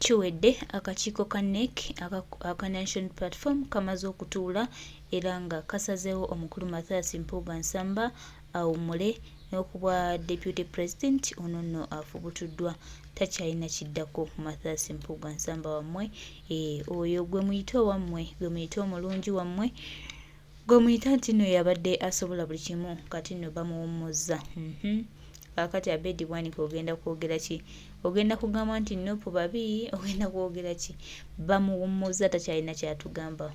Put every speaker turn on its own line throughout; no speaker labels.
Kiwedde akakiiko ka NEC aka National Platform kamaze okutuula era nga kasazeewo omukulu Mathias Mpuuga Nsamba awummule n'okubwa Deputy President ono nno afubutuddwa takyalina kiddako Mathias Mpuuga Nsamba wammwe oyo gwe muyite wammwe gwe muyite omulungi wammwe gwe muyita nti nno yabadde asobola buli kimu kati nno bamuwummuzza kakati Abedi Bwanika ogenda kwogera ki ogenda kugamba nti Nup babi ogenda kwogera ki bamuwummuzza takyalina kyatugamba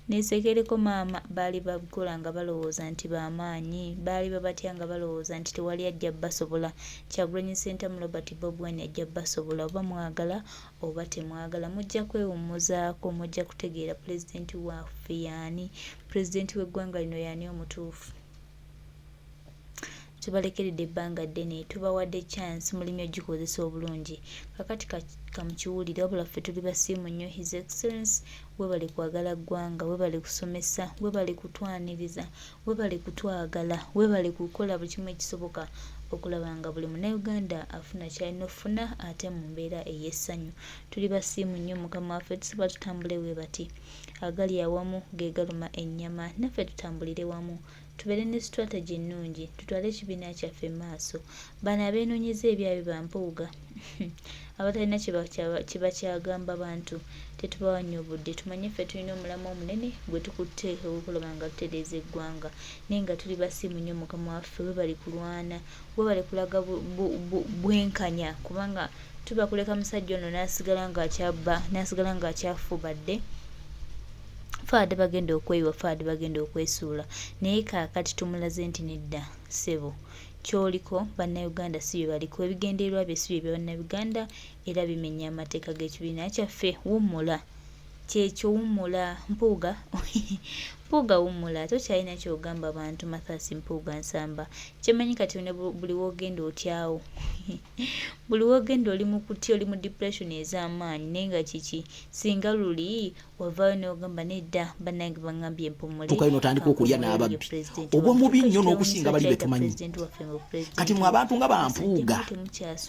nesekereko maama baali bakola nga balowooza nti bamaanyi baali babatya nga balowooza nti tewali ajja basobola Kyagulanyi Ssentamu Robert Bob Wine ajja basobola oba mwagala oba temwagala mujja kwewummuzaako mujja kutegeera pulezidenti waffe yaani pulezidenti w'eggwanga lino yaani omutuufu tubalekeredde ebbanga ddene tubawadde chance mulimi ogikozesa obulungi kakati kamukiwulire wabula ffe tuli basiimu nnyo His Excellence webale kwagala ggwanga webale kusomesa webale kutwaniriza webale kutwagala webale kukola buli kimu ekisoboka okulaba nga buli munnayuganda afuna kyalina okufuna ate mu mbeera ey'essanyu tuli basiimu nnyo mukama waffe tusaba tutambule we bati agali awamu ge galuma ennyama naffe tutambulire wamu tubeere ne strategy ennungi tutwale ekibiina kyaffe maaso bano abeenoonyeza ebyabwe ba Mpuuga abatalina kiba kyagamba bantu tetubawa nnyo obudde tumanye ffe tulina omulamu omunene gwe tukutte okulaba nga tutereeza eggwanga naye nga tuli basiimu nnyo mukama waffe we bali kulwana we bali kulaga bwenkanya kubanga tuba kuleka musajja ono n'asigala ng'akyabba n'asigala ng'akyafubadde faade bagenda okweyiwa faade bagenda okwesuula naye kaakati tumulaze nti nedda ssebo kyoliko bannayuganda si bye baliko ebigendererwa bye si bye bannayuganda era bimenya amateeka g'ekibiina kyaffe wummula kyekyo wummula Mpuuga Mpuuga wummula tokyalina kyogamba bantu Mathias Mpuuga Nsamba kyemanyi kati ne buli wogenda otyawo buli wogenda oli mu kutya oli mu depression ez'amaanyi naye nga kiki singa luli wavaayo n'ogamba nedda bannange bangambye mpumule
tukalina otandika okulya n'ababbi obwo mubi nnyo n'okusinga bali be tumanyi kati mwe abantu nga ba Mpuuga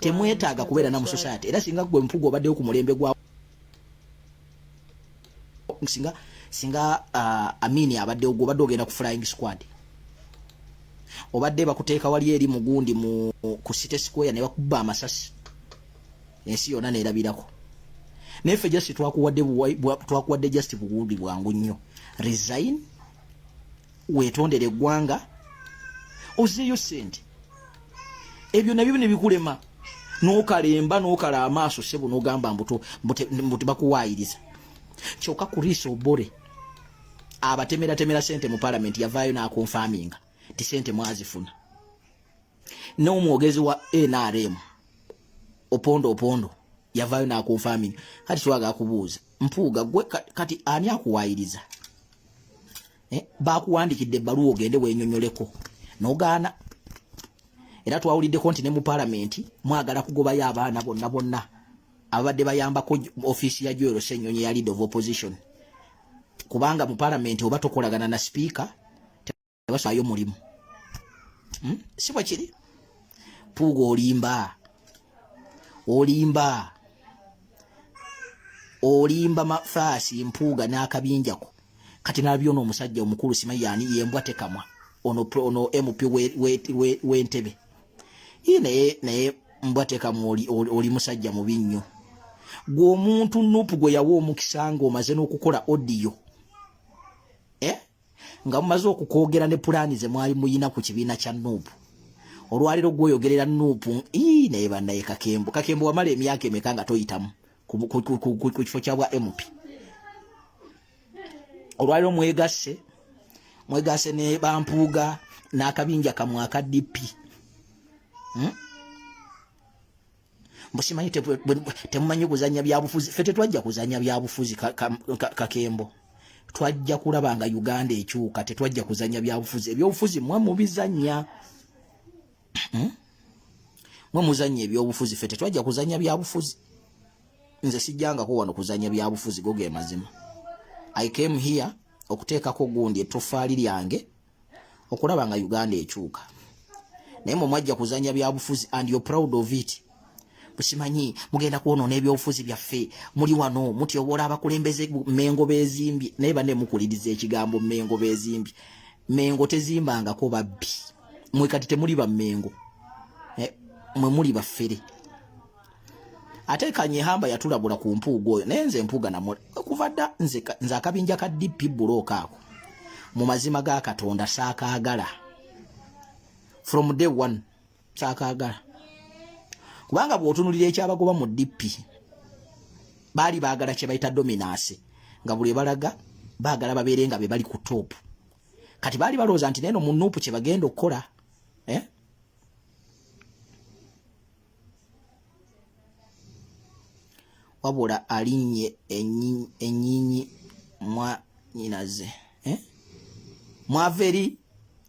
temwetaaga kubeera na mu society era singa gwe Mpuuga obaddeyo ku mulembe gwa singa Amini abadde obadde ogenda ku flying squad obadde bakuteeka wali eri mugundi ku City Square ne bakuba amasasi ensi yonna neerabirako neffe just twakuwadde just bugundi bwangu nnyo resign weetondere eggwanga ozeeyo ssente ebyo nabyo ne bikulema n'okalemba n'okala amaaso ssebo n'ogamba mbuti bakuwaayiriza kyokka kuriisa obore abatemera sente mu parliament yavaayo n'akonfaminga ti sente mwazifuna n'omwogezi wa NRM opondo yavaayo n'akonfaminga kati twaga akubuuza Mpuuga gwe kati ani akuwaayiriza bakuwandikidde ebbaluwa ogende wenyonyoleko n'ogaana era twawuliddeko nti ne mu parliament mwagala kugobayo abaana bonna abadde bayambako office ya Joel Ssenyonyi ya leader of opposition kubanga mu parliament oba tokolagana na speaker tebasayo mulimu si bwekiri Mpuuga olimba Mathias Mpuuga n'akabinjako kati nabyo n'omusajja omukulu simanyi yani yembwa tekamwa ono MP w'Entebe naye mbwa tekamwa oli musajja mubi nnyo gwe omuntu Nup gwe yawa omukisa ng'omaze n'okukola audio nga mumaze okukoogera ne pulaani ze mwali muyina ku kibiina kya Nup olwaliro gweoyogerera Nup naye bannaye kakembo wamala emyaka emeka nga toyitamu ku kifo kya bwa MP olwaliro mwegasse ne Bampuuga n'akabinja kamwe aka DP mbusimanyi temumanyi kuzanya byabufuzi ffe tetwajja kuzanya byabufuzi kakembo twajja kulaba nga Uganda ekyuka tetwajja kuzanya byabufuzi ebyobufuzi mwe mubizanya mwe muzanya ebyobufuzi ffe tetwajja kuzanya byabufuzi nze sijjangako wano kuzanya byabufuzi goge mazima I came here okuteekako gundi ettofaali lyange okulaba nga Uganda ekyuka naye mwe mwajja kuzanya byabufuzi and you're proud of it busimanyi mugenda kuono n'ebyobufuzi byaffe muli wano mutyobola abakulembeze Mengo bezimbye naye bane mukuliriza ekigambo Mengo bezimbye Mengo tezimbangako babbi mwe kati temuli ba Mengo mwe muli baffere ate Kanyehamba yatulabula ku Mpuuga oyo naye nze Mpuuga namwe kuva dda nze akabinja ka DP buloka ako mu mazima ga Katonda saakaagala from day one saakaagala kubanga bw'otunulira ekyabagoba mu DP baali baagala kye bayita dominance nga buli balaga baagala babeere nga be bali ku top kati baali balowooza nti neno mu Nuupu kye bagenda okukola wabula alinnye ennyinyi mwa nyinaze mwaveri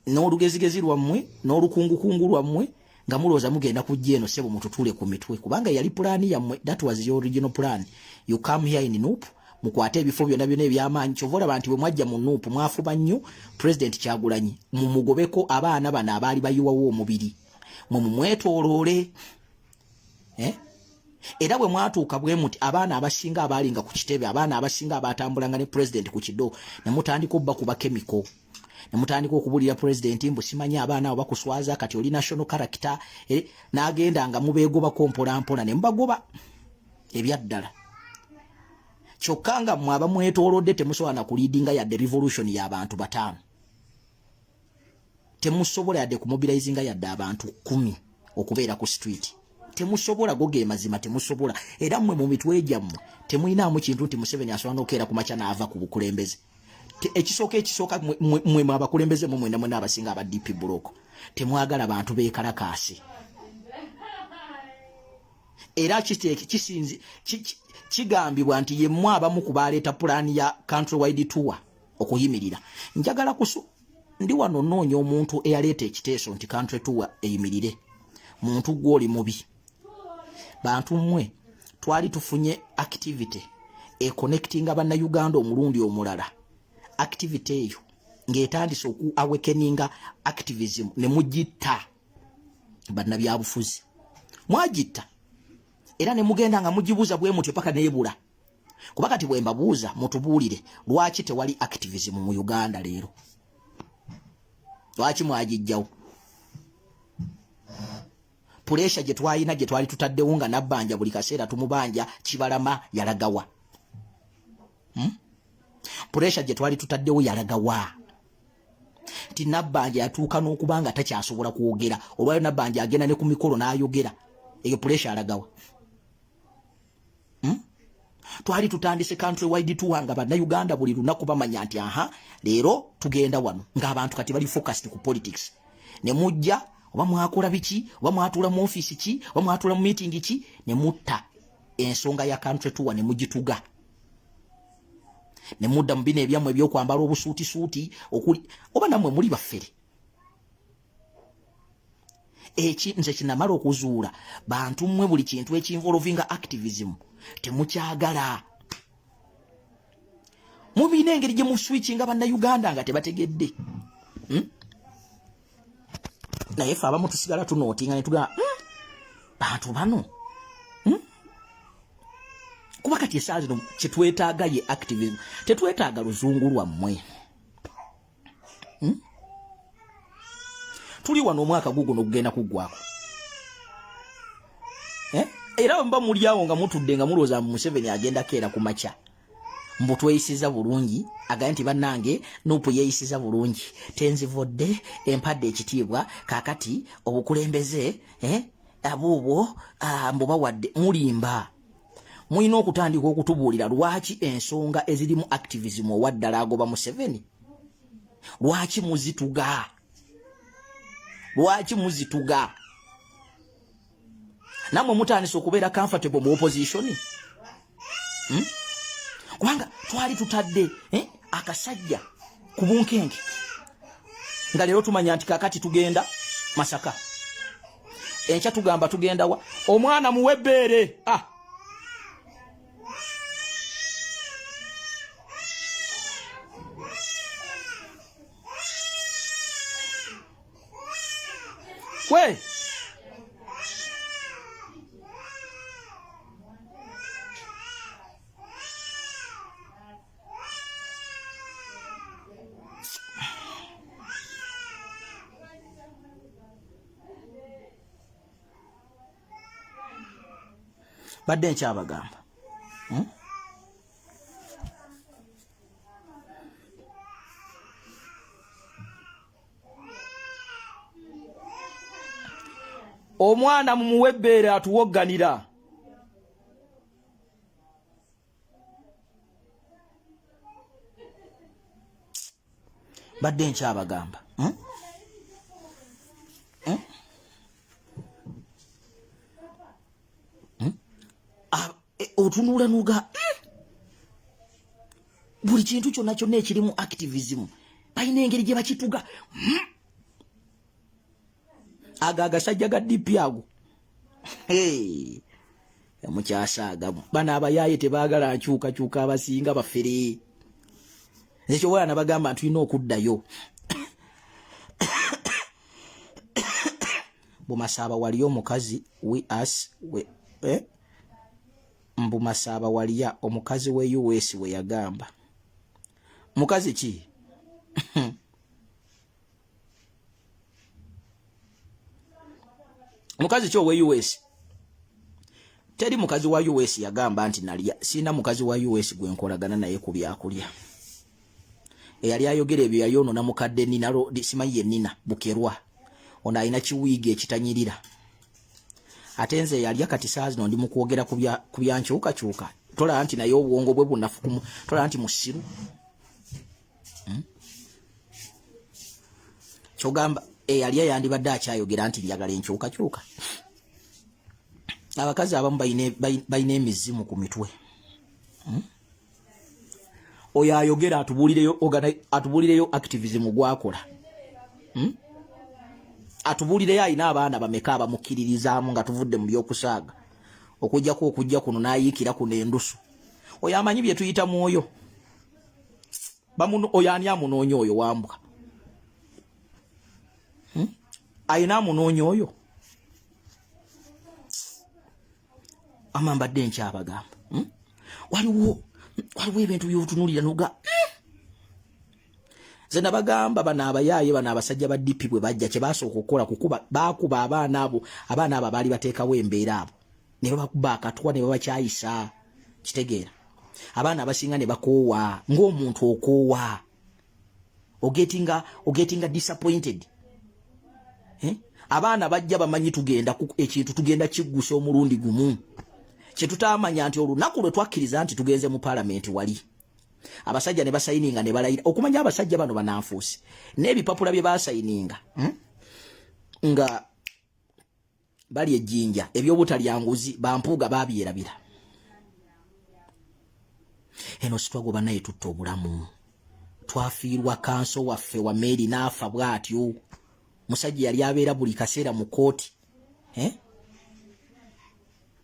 n'olugezigezi lwammwe n'olukungukungu lwammwe nga mulooza mugenda kujja eno sebo mututule ku mitwe kubanga yali pulaani yammwe that was your original plan you come here in Nuupu mukwate ebifo byonna byonna eby'amaanyi kyova olaba nti bwe mwajja mu Nuupu mwafuba nnyo President Kyagulanyi mumugobeko abaana bano abaali bayiwawo omubiri mumwetooloole era bwe mwatuuka bwe muti abaana abasinga abaalinga ku kitebe abaana abasinga abatambulanga ne President ku kido ne mutandika obba kuba kemiko ne mutandika okubulira President mbu simanyi abaana abo bakuswaza kati oli national character n'agenda nga mubeegobako mpolampola ne mubagoba ebyaddala kyokka nga mwaba mwetoolodde temusobola na kuliidinga yadde revolution y'abantu bataano temusobola yadde kumobilizinga yadde abantu 10 okubeera ku street temusobola goge mazima temusobola era mmwe mu mitwe gyammwe temuyinaamu kintu nti Museveni asobola n'okeera ku makya n'ava ku bukulembeze ekisooka mmwe abakulembeze mu mwenda mwena abasinga aba DP buloko temwagala bantu beekalakaasi era kisinzi kigambibwa nti yemmwe abamu kubaleeta pulaani ya country wide tour okuyimirira njagala ndi wano noonya omuntu eyaleeta ekiteeso nti country tour eyimirire muntu gw'oli mubi bantu mmwe twali tufunye activity connecting abannayuganda omulundi omulala activity eyo ng'etandise oku awakeninga activism ne mugitta bannabyabufuzi mwagitta era ne mugenda nga mugibuuza bwe mutyo paka neebula kuba kati bwe mbabuuza mutubuulire lwaki tewali activism mu Uganda leero lwaki mwagijjawo pressure gye twalina gye twali tutaddewo nga nabbanja buli kaseera tumubanja Kibalama yalagawa pressure gye twali tutaddewo yalagawa ti nabbanja yatuuka n'okubanga takyasobola kwogera olwayo nabbanja agenda ne ku mikolo n'ayogera eyo pressure alagawa twali tutandise country wide tour nga bannayuganda buli lunaku bamanya nti leero tugenda wano ng'abantu kati bali focused ku politics ne mujja oba mwakola biki oba mwatuula mu office ki oba mwatuula mu meeting ki ne mutta ensonga ya country tour ne mugituga ne mudda mu bino ebyammwe ebyokwambala obusuuti okuli oba nammwe muli baffere nze kinamala okuzuula bantu mmwe buli kintu ekinvolvinga activism temukyagala mubiina engeri gye muswitchinga bannayuganda nga tebategedde naye ffe abamu tusigala tunootinga ne tugamba bantu bano kuba kati essaawa zino kyetwetaaga ye activism tetwetaaga luzungu lwammwe tuli wano omwaka guguno ogugenda kuggwako era mba muli awo nga mutudde nga mulowooza Museveni agenda keera ku makya mbu tweyisiza bulungi agaye nti bannange Nuupu yeeyisiza bulungi tenzivodde empadde ekitiibwa kaakati obukulembeze abuubwo mbubawadde mulimba mulina okutandika okutubuulira lwaki ensonga ezirimu activism owaddala agoba Museveni lwaki muzituga namwe mutandise okubeera comfortable mu opposition kubanga twali tutadde akasajja ku bunkenge nga leero tumanya nti kakati tugenda Masaka enkya tugamba tugenda wa omwana muwebbeere badde nkyabagamba omwana mumuwe ebbeere atuwogganira badde nkyabagamba otunula nuga buli kintu kyonna kyonna ekirimu activism balina engeri gye bakituga aga agasajja ga DP ago mukyasagamu bana abayaye tebaagala nkyukakyuka abasinga bafere ekyo bwana bagamba tulina okuddayo Bumasaba waliyo omukazi Mbumasaba waliya omukazi we US we yagamba mukazi ki mukazi kyo we US teri mukazi wa US yagamba nti nalya sina mukazi wa US gwe nkolagana naye ku byakulya eyali ayogera ebyo yali ono namukadde Nina simanyi ye Nina Bukerwa ono alina kiwiige ekitanyirira ate nze yali akati saa zino ndi mu kwogera ku byankyukakyuka tola nti naye obwongo bwe bunafukumu tola nti musiru kyogamba eyali yandibadde akyayogera nti lyagala enkyukakyuka abakazi abamu bayina emizimu ku mitwe oyo ayogera atubuulireyo activism gwakola atubuulireyo ayina abaana bameka abamukkiririzaamu nga tuvudde mu byokusaaga okujja kuno n'ayiikira kuno endusu oyo amanyi bye tuyita mwoyo oyo ani amunoonya oyo wambwa ayina amunoonya oyo amambadde nkyabagamba waliwo ebintu byotunulira nuga ze nabagamba bana abayaye bana abasajja ba DP bwe bajja kye basooka okukola kukuba bakuba abaana abo baali bateekawo embeera abo ne bakuba akatwa ne babakyayisa kitegeera abaana abasinga ne bakoowa ng'omuntu okoowa ogetinga disappointed abaana bajja bamanyi tugenda ekintu tugenda kiggusa omulundi gumu kye tutamanya nti olunaku lwe twakkiriza nti tugenze mu parliament wali abasajja ne basayininga ne balayira okumanya abasajja bano bananfuusi n'ebipapula bye basayininga nga bali ejjinja ebyobutalyanguzi bampuuga babyerabira eno sitwagoba naye tutta obulamu twafiirwa kanso waffe wa Mary n'afa bw'atyo musajja yali abeera buli kaseera mu kooti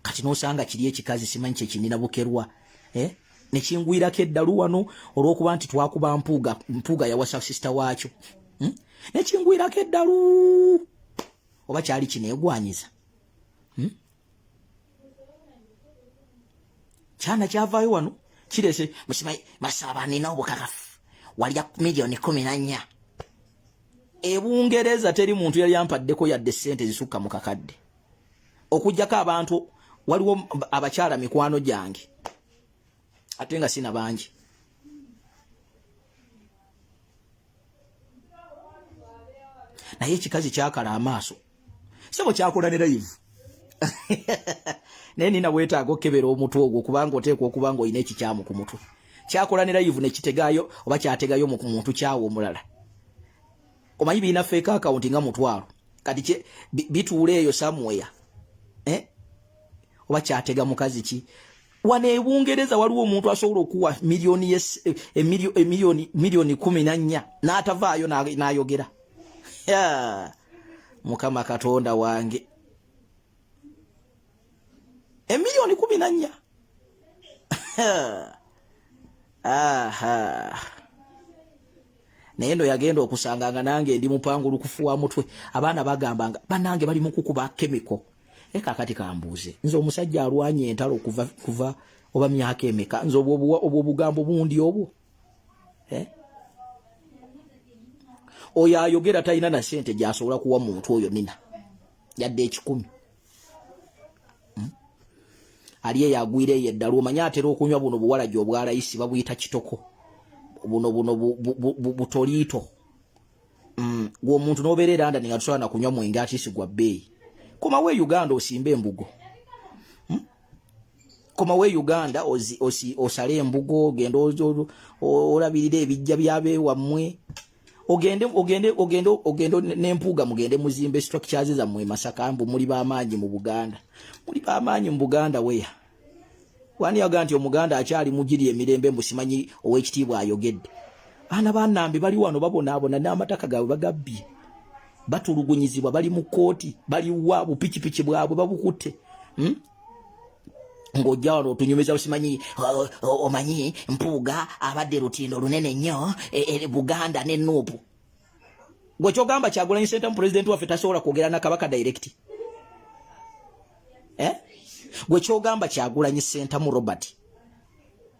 kati n'osanga kiri ekikazi simanyi kye kinina Bukerwa ne kingwirako eddalu wano olw'okuba nti twakuba Mpuuga yawasa sisita waakyo ne kingwirako eddalu oba kyali kineegwanyiza kyana kyavaayo wano kirese musimanyi Masaba nina obukakafu walya milioni 14 Ebungereza teri muntu yali yampaddeko yadde ssente zisukka mu kakadde okujjako abantu waliwo abakyala mikwano gyange ate nga sina bangi naye ekikazi kyakala amaaso sebo kyakola ne live naye nina weetaaga okebera omutwe ogwo kubanga oteekwa okuba nga olina ekikyamu ku mutwe kyakola ne live ne kitegayo oba kyategayo mu muntu kyawo omulala omanyi biina fake account nga mutwalo kati bituula eyo somewhere oba kyatega mukazi ki wane Ebungereza waliwo omuntu asobola okuwa milioni 14 n'atavaayo n'ayogera Mukama Katonda wange milioni 14 naye ndo yagenda okusanganga nange ndi mupangulu kufuwa mutwe abaana bagambanga banange bali mu kukuba kemiko kakati kambuuze nze omusajja alwanye entalo kuva oba myaka emeka nze obwo bugambo bundi obwo oyo ayogera talina na ssente gy'asobola kuwa muntu oyo nina yadde 10 aliye yagwire yeddalo omanya atera okunywa buno buwalaji obwalayisi babuyita kitoko buno butoliito gwe omuntu n'obeerera ndani nga tusobola na kunywa mwenge atiisi gwa bbeeyi komawe Uganda osimba embugo komawe Uganda osale embugo ogenda olabirira ebijja byabe wammwe ogende n'empuuga mugende muzimbe structures zammwe Masaka mbu muli b'amaanyi mu Buganda muli b'amaanyi mu Buganda weya wani yaga nti omuganda akyali mugiri emirembe mbusimanyi ow'ekitiibwa ayogedde ana bannambi bali wano babonaabona n'amataka gaabwe bagabbye batulugunyizibwa bali mu kooti bali wa bupikipiki bwabwe babukutte ng'ojja wano otunyumiza busimanyi omanyi Mpuuga abadde lutindo lunene nnyo Buganda ne Nup gwe kyogamba Kyagulanyi Ssentamu pulezidenti waffe tasobola kwogera na Kabaka direct gwe kyogamba Kyagulanyi Ssentamu Robert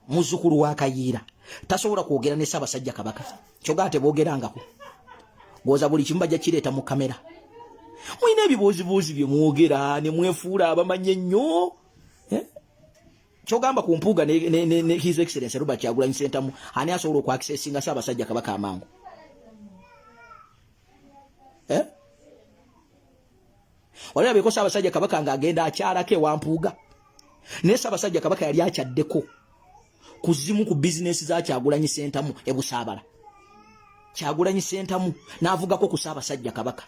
muzzukulu wa Kayiira tasobola kwogera ne Ssaabasajja Kabaka kyogamba teboogerangako goza buli kimu bajja kireeta mu kamera mulina ebibuuzibuuzi bye mwogera ne mwefuula abamanye ennyo kyogamba ku Mpuuga ne His Excellency Robert Kyagulanyi Ssentamu ani asobola okwakisesinga Ssaabasajja Kabaka amangu walabye ko Ssaabasajja Kabaka ng'agenda akyalako ewa Mpuuga naye Ssaabasajja Kabaka yali akyaddeko kuzimu ku bizinesi za Kyagulanyi Ssentamu ebusaabala Kyagulanyi Ssentamu n'avugako ku Ssaabasajja Kabaka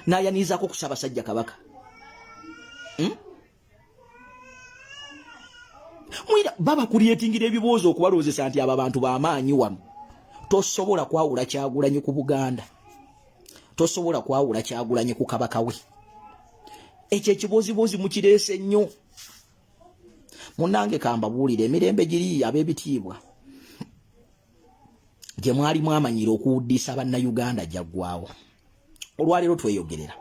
n'ayaniizako ku Ssaabasajja Kabaka mwira baba kulietingira ebibuuzo okubaloozesa nti abo abantu b'amaanyi wano tosobola kwawula Kyagulanyi ku Buganda tosobola kwawula Kyagulanyi ku Kabaka we ekyo ekibuuzibuuzi mukireese nnyo munnange kambabuulire emirembe giri ab'ebitiibwa gye mwali mwamanyira okuwuddisa bannayuganda gyaggwawo olwaleero tweyogerera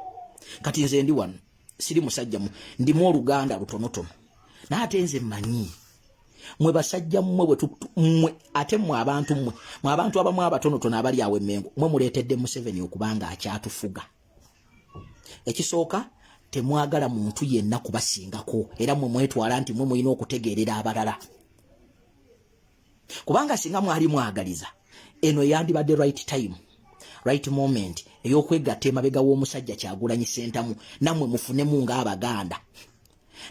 kati nze ndi wano siri musajja ndimu Oluganda lutonotono naate nze mmanyi mwe basajja mmwe ate mwe abantu abamu abatonotono abali awo Emmengo mwe muleetedde Museveni okubanga akyatufuga ekisooka temwagala muntu yenna kubasingako era mwe mwetwala nti mwe mulina okutegeerera abalala kubanga singa mwali mwagaliza eno yandibadde right time right moment ey'okwegatta emabega w'omusajja Kyagulanyi Ssentamu nammwe mufunemu ng'Abaganda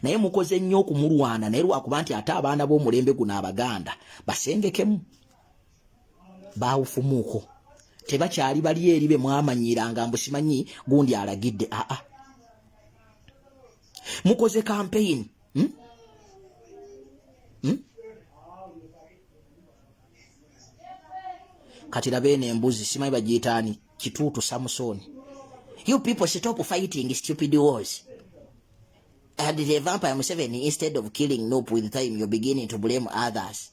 naye mukoze nnyo okumulwana naye lwakuba nti ate abaana b'omulembe guno Abaganda basengekemu baawufumuuko tebakyali bali eri be mwamanyiranga mbu simanyi gundi alagidde mukoze campaign kati labeene embuzi simanyi bagiyitaani kituutu Samusoni you people stop fighting stupid wars and the vampire Museveni instead of killing Nup with time you're beginning to blame others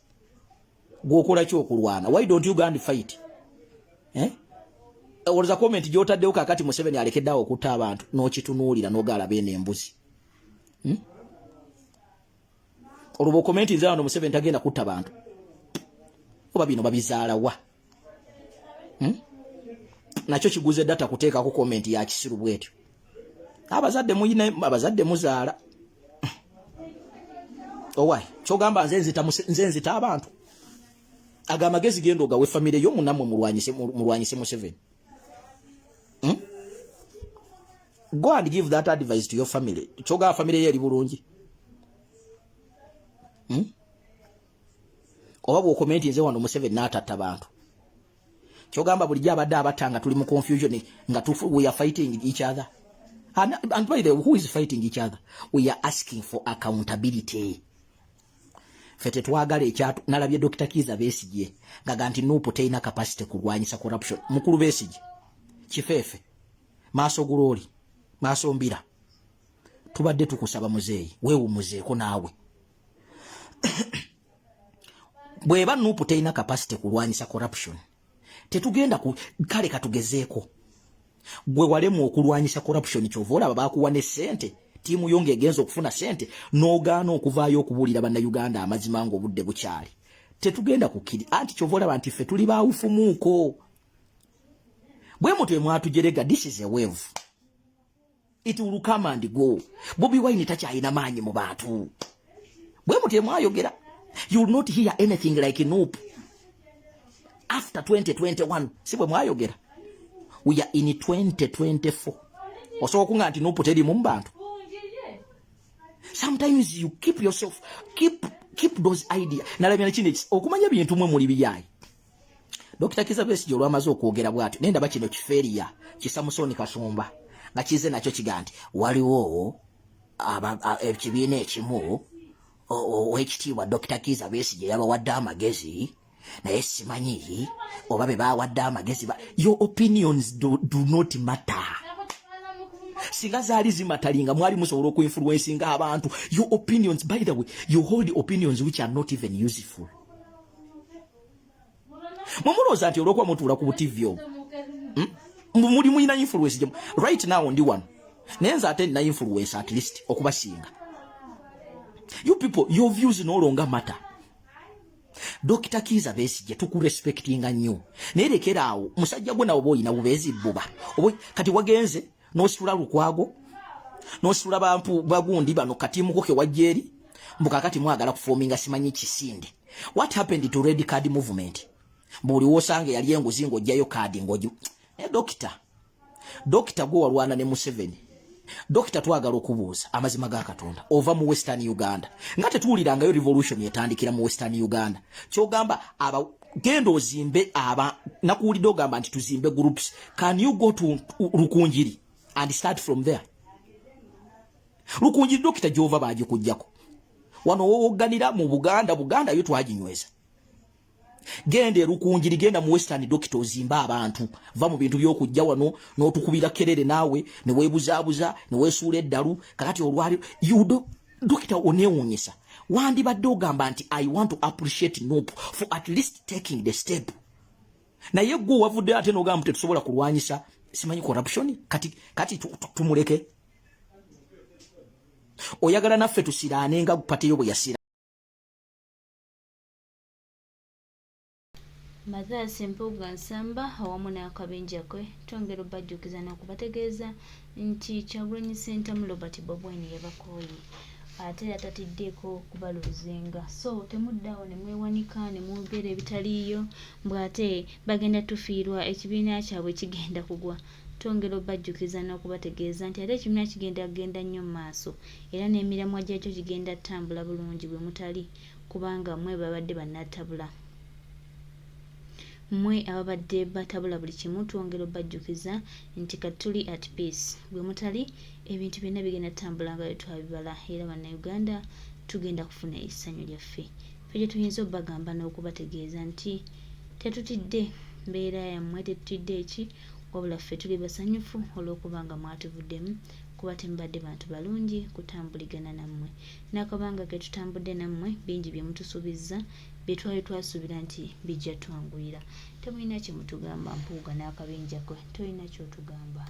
gwokola ki okulwana why don't you go and fight oloza comment gyotaddewo kakati Museveni alekeddeawo okutta abantu n'okitunuulira n'ogaala beene embuzi olwo comment nze wano Museveni tagenda kutta bantu oba bino babizaala wa nakyo kiguze data kuteekako comment ya kisiru bwetyo abazadde muzaala owai kyogamba nze nzita abantu agamagezi gendo gawe family yo munamwe mulwanyise Museveni go and give that advice to your family kyoga family yeri bulungi oba bwo comment nze wano Museveni n'atatta bantu kyogamba bulijja abadde abatanga tuli mu confusion nga we are fighting each other and by the way, who is fighting each other? We are asking for accountability. Fete twagala ekyatu nalabye Dr. Kiza Besigye ngaga nti Nup teina capacity kulwanyisa corruption mukulu Besigye kifeefe maaso guloli maaso mbira tubadde tukusaba muzeeyi weewumuzeeko naawe bweba Nup teina capacity kulwanyisa corruption tetugenda kale katugezeeko gwe walemu okulwanyisa corruption kyovola babakuwa ne sente tiimu yonge egenza okufuna sente n'ogaana okuvaayo okubuulira bannayuganda amazima ng'obudde bukyali tetugenda kukiri anti kyovola banti ffe tuli baawufumuuko bwe mutwe mwatujerega this is a wave It will come and go. Bobi Wine takyalina maanyi mu bantu. Bwe mutye mwayogera. You will not hear anything like Nup. After 2021, si bwe mwayogera. We are in 2024. Osobola kunga nti Nup teri mu bantu. Sometimes you keep yourself, keep those ideas. Nalabya kino okumanya bintu mwe muli biyayi. Dr. Kizza Besigye olwamaze okwogera bw'atyo nenda bakino kifeeriya Kisamusoni Kasumba nga kize nakyo kiganti waliwo ekibiina ekimu owekitiibwa Dr. Kizza Besigye yabawadde amagezi naye simanyi oba be bawadde amagezi your opinions do not matter. Singa zaali zimatalinga mwali musobola okuinfluencinga abantu. Your opinions, by the way, you hold opinions which are not even useful. Mumuloza nti olwokuba mutuula ku TV obwo muli mulina influence right now ndi one nenza ate nina influence at least okubasinga. You people, your views no longer matter. Dr. Kizza Besigye tukurespectinga nnyo naye lekera awo musajja gwe nawo boyina bubeezi buba kati wagenze n'ositula Lukwago n'ositula bampu bagundi bano katimuko ke wajjeri mbuka kati mwagala kuforminga simanyi kisinde. What happened to red card movement? Buli wosange yali enguzi ng'ojjayo kaadi ng'ogi Dokita gwe walwana ne Museveni. Dokita twagala okubuuza amazima ga Katonda ova mu Western Uganda nga tetuwulirangayo revolution etandikira mu Western Uganda. Kyogamba genda ozimbe nakuwulidde ogamba nti tuzimbe groups. Can you go to Rukunjiri and start from there? Rukunjiri Dokita gy'ova baagikugyako wano wowogganira mu Buganda yo twaginyweza. Gende Rukunjiri genda mu Western Dokita ozimba abantu va mu bintu by'okujja wano n'otukubira kerere naawe ne weebuzaabuza ne weesuula eddalu kakati olwali Dokita oneewuunyisa. Wandibadde ogamba nti I want to appreciate Nup for at least taking the step. Naye gwe wavudde ate n'ogamba tetusobola kulwanyisa simanyi corruption kati tumuleke. Oyagala naffe tusiraanenga pateyo bwe yasira.
Mathias Mpuuga Nsamba awamu n'akabenja kwe twongera obajjukiza n'okubategeeza nti Kyagulanyi Ssentamu Robert Bob Wine yabakooye ate atatiddeeko kubaluuzenga. So temuddawo ne mwewanika ne mwogera ebitaliiyo mbw'ate bagenda tufiirwa ekibiina kyabwe kigenda kugwa. Twongera obajjukiza n'okubategeeza nti ate ekibiina kigenda nnyo mu maaso era n'emiramwa gyakyo kigenda ttambula bulungi bwe mutali kubanga mmwe babadde bannattabula. Mwe ababadde batabula buli kimu twongera obajjukiza nti katuli at peace bwe mutali ebintu byonna bigenda ttambula nga twabibala era bannayuganda tugenda kufuna essanyu lyaffe. Ffe gye tuyinza obbagamba n'okubategeeza nti tetutidde mbeera yammwe tetutidde eki wabula ffe tuli basanyufu olw'okubanga mwatuvuddemu kuba temubadde bantu balungi kutambuligana nammwe n'akabanga ke tutambudde nammwe bingi bye mutusuubizza bye twali twasuubira nti bijja twanguyira. Temulina kye mutugamba Mpuuga n'akabenja kwe tolina ky'otugamba.